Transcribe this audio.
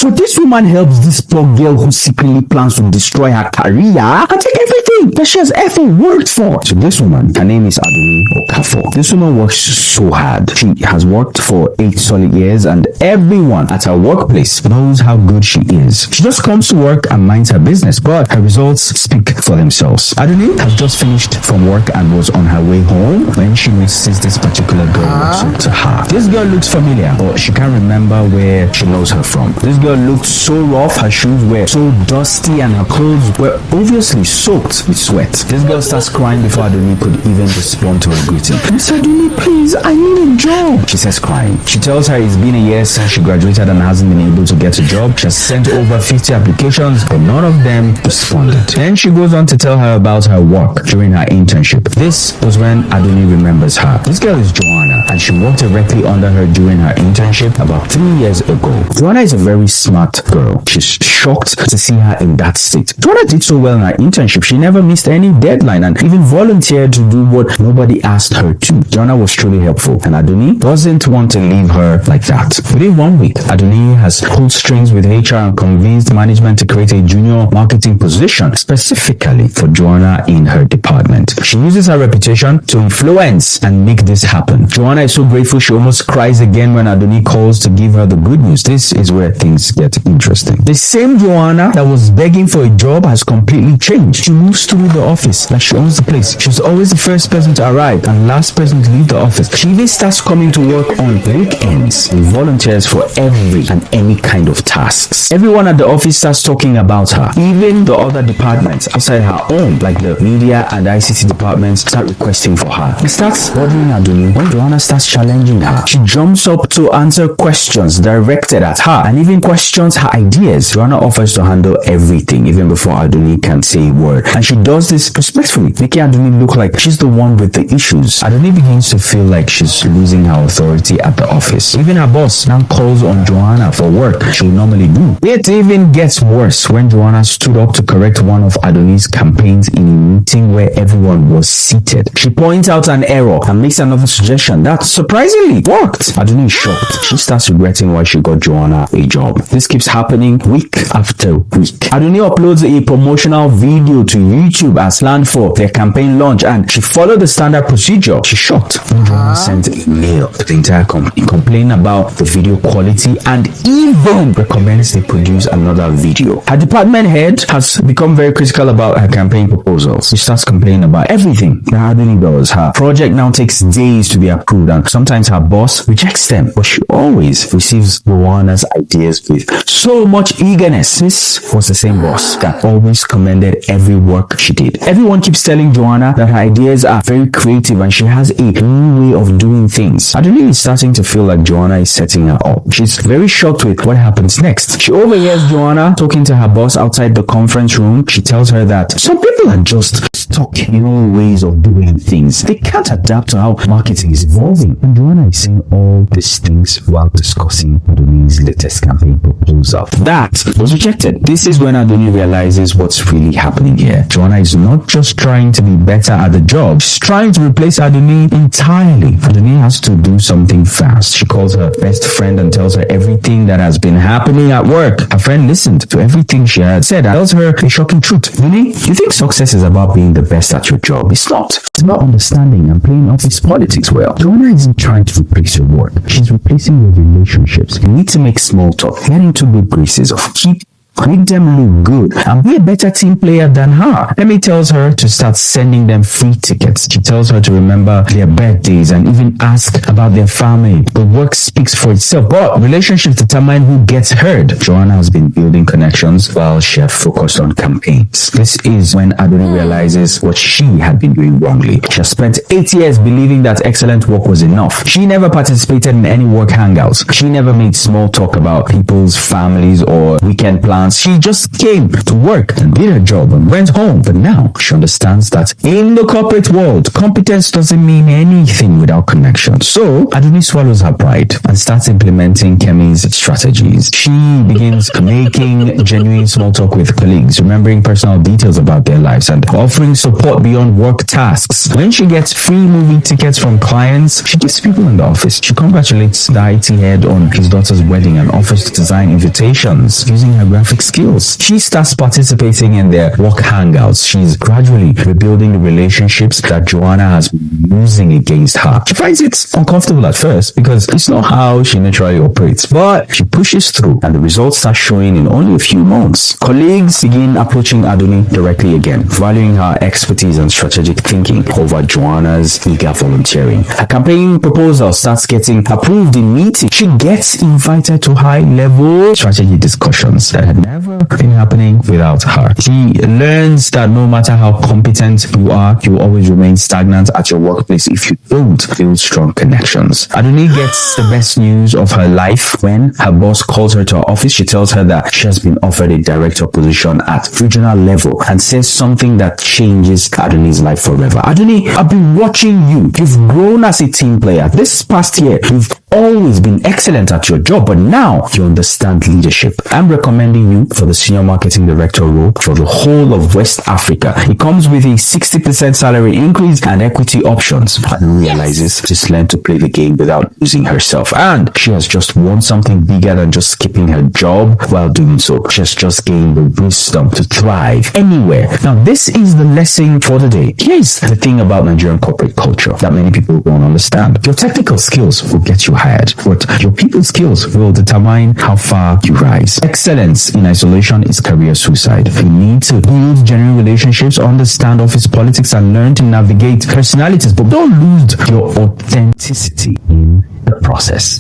So this woman helps this poor girl who secretly plans to destroy her career and take everything that she has ever worked for. So this woman, her name is Adoni Okafor. This woman works so hard. She has worked for 8 solid years and everyone at her workplace knows how good she is. She just comes to work and minds her business, but her results speak for themselves. Adoni has just finished from work and was on her way home when she notices this particular girl looks up to her. This girl looks familiar, but she can't remember where she knows her from. This girl looked so rough, her shoes were so dusty and her clothes were obviously soaked with sweat. This girl starts crying before Adoni could even respond to her greeting. Miss Adoni, please, I need a job, she says crying. She tells her it's been a year since she graduated and hasn't been able to get a job. She has sent over 50 applications, but none of them responded. Then she goes on to tell her about her work during her internship. This was when Adoni remembers her. This girl is Joanna, and she worked directly under her during her internship about 3 years ago. Joanna is a very smart girl. She's shocked to see her in that state. Joanna did so well in her internship. She never missed any deadline and even volunteered to do what nobody asked her to. Joanna was truly helpful, and Adoni doesn't want to leave her like that. Within 1 week, Adoni has pulled strings with HR and convinced management to create a junior marketing position specifically for Joanna in her department. She uses her reputation to influence and make this happen. Joanna is so grateful she almost cries again when Adoni calls to give her the good news. This is where things get interesting. The same Joanna that was begging for a job has completely changed. She moves through the office like she owns the place. She's always the first person to arrive and last person to leave the office. She even starts coming to work on weekends and volunteers for every and any kind of tasks. Everyone at the office starts talking about her. Even the other departments outside her own, like the media and ICT departments, start requesting for her. It starts bothering Adoni when Joanna starts challenging her. She jumps up to answer questions directed at her and even questions her ideas. Joanna offers to handle everything even before Adoni can say a word, and she does this respectfully, making Adoni look like she's the one with the issues. Adoni begins to feel like she's losing her authority at the office. Even her boss now calls on Joanna for work she would normally do. It even gets worse when Joanna stood up to correct one of Adoni's campaigns in a meeting where everyone was seated. She points out an error and makes another suggestion that surprisingly worked. Adoni is shocked. She starts regretting why she got Joanna a job. This keeps happening week after week. Adoni uploads a promotional video to YouTube as planned for their campaign launch, and she followed the standard procedure. She's shocked when Joanna sent a mail to the entire company complaining about the video quality and even recommends they produce another video. Her department head has become very critical about her campaign proposals. She starts complaining about everything that Adoni does. Her project now takes days to be approved, and sometimes her boss rejects them, but she always receives Joanna's ideas with so much eagerness. This was the same boss that always commended every work she did. Everyone keeps telling Joanna that her ideas are very creative and she has a new way of doing things. Adoni is starting to feel like Joanna is setting her up. She's very shocked with what happens next. She overhears Joanna talking to her boss outside the conference room. She tells her that some people are just stuck in old ways of doing things. They can't adapt to how marketing is evolving. And Joanna is saying all these things while discussing Adoni's latest campaign proposal. That was rejected. This is when Adoni realizes what's really happening here. Joanna is not just trying to be better at the job, she's trying to replace Adoni entirely. Adoni has to do something fast. She calls her best friend and tells her everything that has been happening at work. Her friend listened to everything she had said and tells her a shocking truth. Adoni, you think success is about being the best at your job? It's not. It's about understanding and playing office politics well. Joanna isn't trying to replace your work. She's replacing your relationships. You need to make small talk, get into good graces of keep make them look good and be a better team player than her. Emi tells her to start sending them free tickets. She tells her to remember their birthdays and even ask about their family. The work speaks for itself, but relationships determine who gets heard. Joanna has been building connections while she had focused on campaigns. This is when Adoni realizes what she had been doing wrongly. She has spent 8 years believing that excellent work was enough. She never participated in any work hangouts. She never made small talk about people's families or weekend plans once. She just came to work and did her job and went home. But now she understands that in the corporate world, competence doesn't mean anything without connection. So Aduni swallows her pride and starts implementing Kemi's strategies. She begins making genuine small talk with colleagues, remembering personal details about their lives and offering support beyond work tasks. When she gets free movie tickets from clients, she gives people in the office. She congratulates the IT head on his daughter's wedding and offers to design invitations using her graphic skills. She starts participating in their work hangouts. She's gradually rebuilding the relationships that Joanna has been using against her. She finds it uncomfortable at first because it's not how she naturally operates, but she pushes through and the results start showing in only a few months. Colleagues begin approaching Aduni directly again, valuing her expertise and strategic thinking over Joanna's eager volunteering. Her campaign proposal starts getting approved in meetings. She gets invited to high-level strategy discussions that had never been happening without her. She learns that no matter how competent you are, you will always remain stagnant at your workplace if you don't build strong connections. Aduni gets the best news of her life when her boss calls her to her office. She tells her that she has been offered a director position at regional level and says something that changes Aduni's life forever. Aduni, I've been watching you. You've grown as a team player. This past year, you've always been excellent at your job, but now you understand leadership. I'm recommending you for the senior marketing director role for the whole of West Africa. It comes with a 60% salary increase and equity options. And realizes she's learned to play the game without losing herself. And she has just won something bigger than just keeping her job while doing so. She has just gained the wisdom to thrive anywhere. Now, this is the lesson for the day. Here's the thing about Nigerian corporate culture that many people don't understand. Your technical skills will get you hired, but your people skills will determine how far you rise. Excellence in isolation is career suicide. You need to build genuine relationships, understand office politics, and learn to navigate personalities, but don't lose your authenticity in the process.